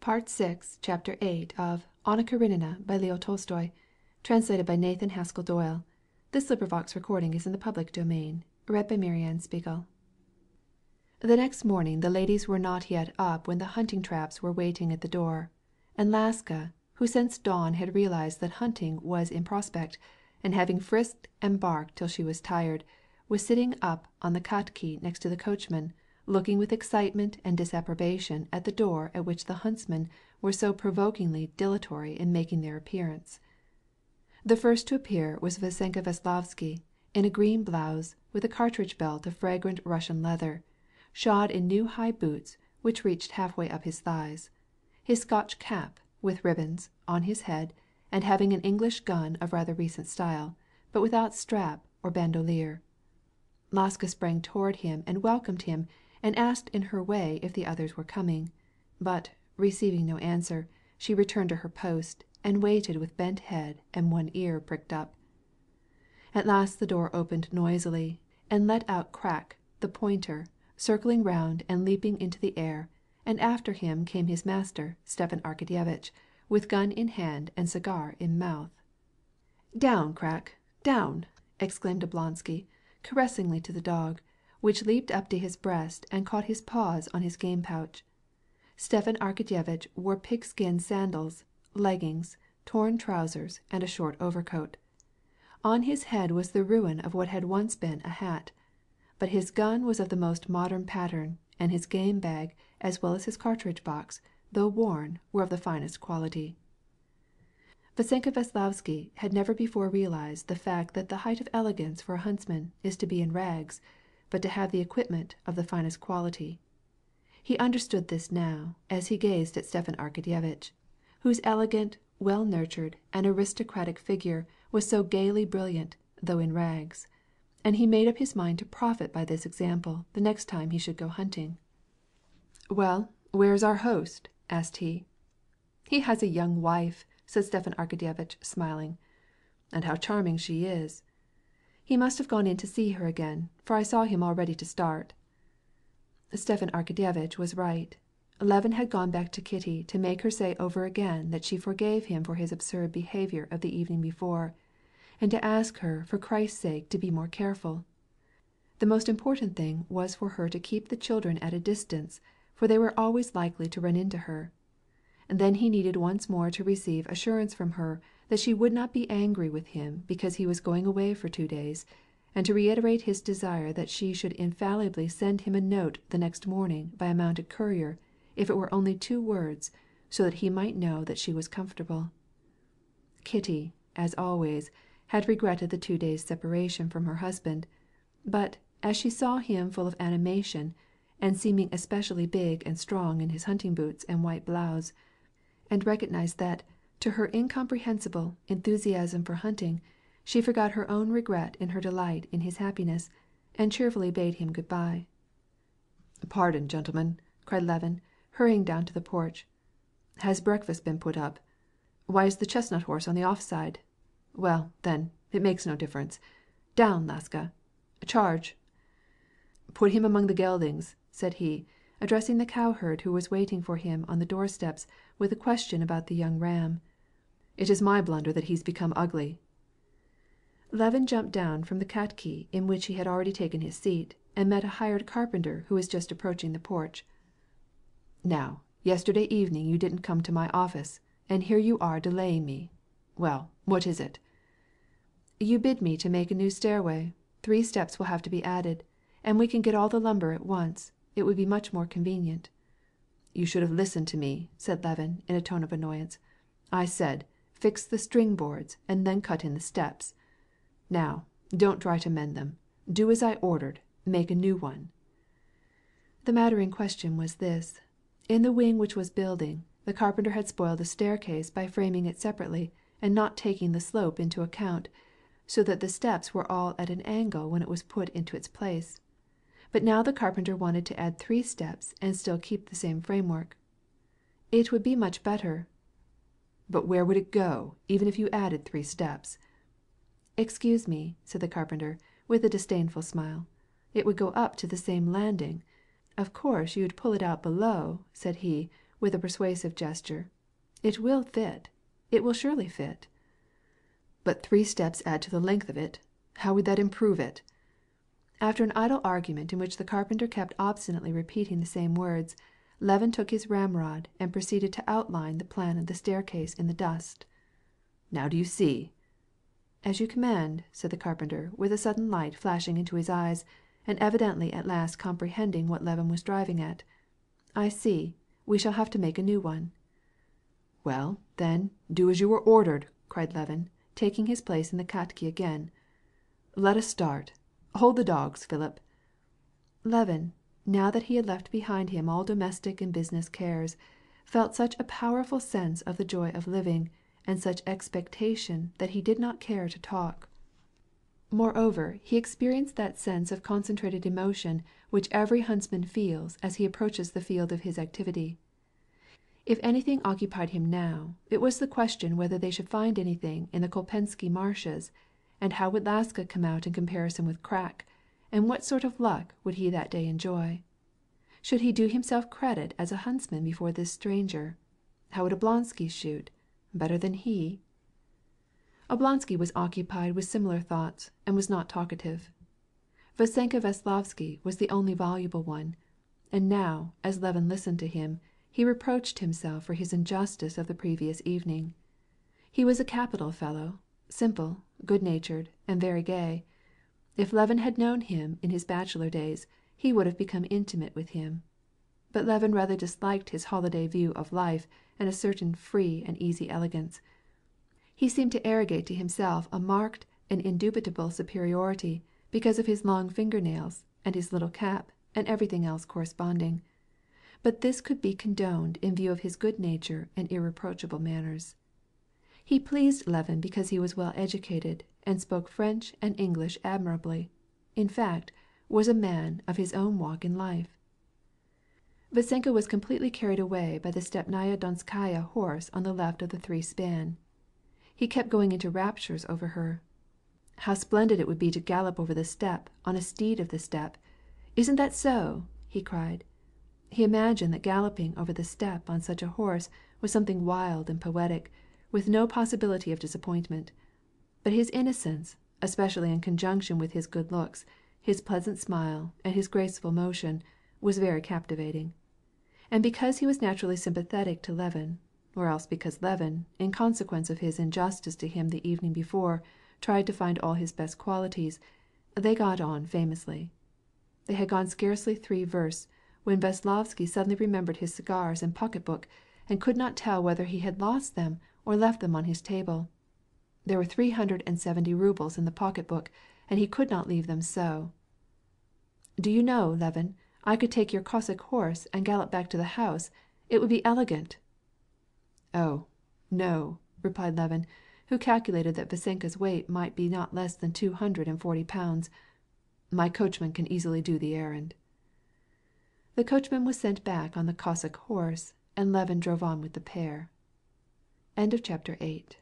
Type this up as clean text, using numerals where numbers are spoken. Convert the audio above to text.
Part 6, Chapter 8 of Anna Karenina by Leo Tolstoy, translated by Nathan Haskell Doyle. This recording is in the public domain. Read by Marianne Spiegel. The next morning the ladies were not yet up when the hunting traps were waiting at the door, and Laska, who since dawn had realized that hunting was in prospect, and having frisked and barked till she was tired, was sitting up on the katki next to the coachman, looking with excitement and disapprobation at the door at which the huntsmen were so provokingly dilatory in making their appearance. The first to appear was Vassenka Veslovsky, in a green blouse, with a cartridge belt of fragrant Russian leather, shod in new high boots which reached halfway up his thighs, his Scotch cap, with ribbons, on his head, and having an English gun of rather recent style, but without strap or bandolier. Laska sprang toward him and welcomed him, and asked in her way if the others were coming, but, receiving no answer, she returned to her post, and waited with bent head and one ear pricked up. At last the door opened noisily, and let out Crack, the pointer, circling round and leaping into the air, and after him came his master, Stepan Arkadyevitch, with gun in hand and cigar in mouth. "Down, Crack, down!" exclaimed Oblonsky, caressingly to the dog, which leaped up to his breast and caught his paws on his game-pouch. Stepan Arkadyevitch wore pigskin sandals, leggings, torn trousers, and a short overcoat. On his head was the ruin of what had once been a hat, but his gun was of the most modern pattern, and his game-bag, as well as his cartridge-box, though worn, were of the finest quality. Vassenka Veslovsky had never before realized the fact that the height of elegance for a huntsman is to be in rags, but to have the equipment of the finest quality. He understood this now, as he gazed at Stepan Arkadyevitch, whose elegant, well-nurtured, and aristocratic figure was so gaily brilliant, though in rags, and he made up his mind to profit by this example the next time he should go hunting. "Well, where is our host?" asked he. "He has a young wife," said Stepan Arkadyevitch, smiling. "And how charming she is! He must have gone in to see her again, for I saw him all ready to start." Stepan Arkadyevitch was right. Levin had gone back to Kitty to make her say over again that she forgave him for his absurd behavior of the evening before, and to ask her for Christ's sake to be more careful. The most important thing was for her to keep the children at a distance, for they were always likely to run into her. And then he needed once more to receive assurance from her that she would not be angry with him because he was going away for 2 days, and to reiterate his desire that she should infallibly send him a note the next morning by a mounted courier, if it were only 2 words, so that he might know that she was comfortable. Kitty, as always, had regretted the 2 days' separation from her husband, but, as she saw him full of animation, and seeming especially big and strong in his hunting boots and white blouse, and recognized that, to her incomprehensible enthusiasm for hunting, she forgot her own regret in her delight in his happiness, and cheerfully bade him good-bye. "Pardon, gentlemen," cried Levin, hurrying down to the porch. "Has breakfast been put up? Why is the chestnut horse on the off-side? Well, then, it makes no difference. Down, Laska! Charge!" "Put him among the geldings," said he, addressing the cowherd who was waiting for him on the doorsteps with a question about the young ram. "It is my blunder that he's become ugly." Levin jumped down from the katki in which he had already taken his seat, and met a hired carpenter who was just approaching the porch. "Now, yesterday evening you didn't come to my office, and here you are delaying me. Well, what is it?" "You bid me to make a new stairway. 3 steps will have to be added, and we can get all the lumber at once. It would be much more convenient." "You should have listened to me," said Levin in a tone of annoyance. "I said, fix the string boards and then cut in the steps. Now, don't try to mend them. Do as I ordered, make a new one." The matter in question was this. In the wing which was building, the carpenter had spoiled a staircase by framing it separately and not taking the slope into account, so that the steps were all at an angle when it was put into its place. But now the carpenter wanted to add 3 steps and still keep the same framework. "It would be much better." "But where would it go, even if you added 3 steps?" "Excuse me," said the carpenter, with a disdainful smile. "It would go up to the same landing. Of course you'd pull it out below," said he, with a persuasive gesture. "It will fit. It will surely fit." "But 3 steps add to the length of it. How would that improve it?" After an idle argument in which the carpenter kept obstinately repeating the same words, Levin took his ramrod and proceeded to outline the plan of the staircase in the dust. "Now do you see?" "As you command," said the carpenter, with a sudden light flashing into his eyes, and evidently at last comprehending what Levin was driving at. "I see. We shall have to make a new one." "Well, then, do as you were ordered," cried Levin, taking his place in the katki again. "Let us start. Hold the dogs, Philip." Levin, now that he had left behind him all domestic and business cares, felt such a powerful sense of the joy of living, and such expectation that he did not care to talk. Moreover, he experienced that sense of concentrated emotion which every huntsman feels as he approaches the field of his activity. If anything occupied him now, it was the question whether they should find anything in the Kolpensky marshes, and how would Laska come out in comparison with Krak, and what sort of luck would he that day enjoy? Should he do himself credit as a huntsman before this stranger? How would Oblonsky shoot? Better than he? Oblonsky was occupied with similar thoughts, and was not talkative. Vasenka Veslovsky was the only voluble one, and now, as Levin listened to him, he reproached himself for his injustice of the previous evening. He was a capital fellow, simple, good-natured, and very gay. If Levin had known him in his bachelor days, he would have become intimate with him. But Levin rather disliked his holiday view of life and a certain free and easy elegance. He seemed to arrogate to himself a marked and indubitable superiority because of his long finger-nails and his little cap and everything else corresponding. But this could be condoned in view of his good nature and irreproachable manners. He pleased Levin because he was well educated and spoke French and English admirably, in fact, was a man of his own walk in life. Vasenka was completely carried away by the Stepnaya Donskaya horse on the left of the 3-span. He kept going into raptures over her. "How splendid it would be to gallop over the steppe on a steed of the steppe! Isn't that so?" he cried. He imagined that galloping over the steppe on such a horse was something wild and poetic, with no possibility of disappointment. But his innocence, especially in conjunction with his good looks, his pleasant smile, and his graceful motion, was very captivating. And because he was naturally sympathetic to Levin, or else because Levin, in consequence of his injustice to him the evening before, tried to find all his best qualities, they got on famously. They had gone scarcely 3 versts when Veslovsky suddenly remembered his cigars and pocket-book, and could not tell whether he had lost them or left them on his table. There were 370 rubles in the pocket-book, and he could not leave them so. "Do you know, Levin, I could take your Cossack horse and gallop back to the house. It would be elegant." "Oh, no," replied Levin, who calculated that Vasenka's weight might be not less than 240 pounds. "My coachman can easily do the errand." The coachman was sent back on the Cossack horse, and Levin drove on with the pair. Chapter 8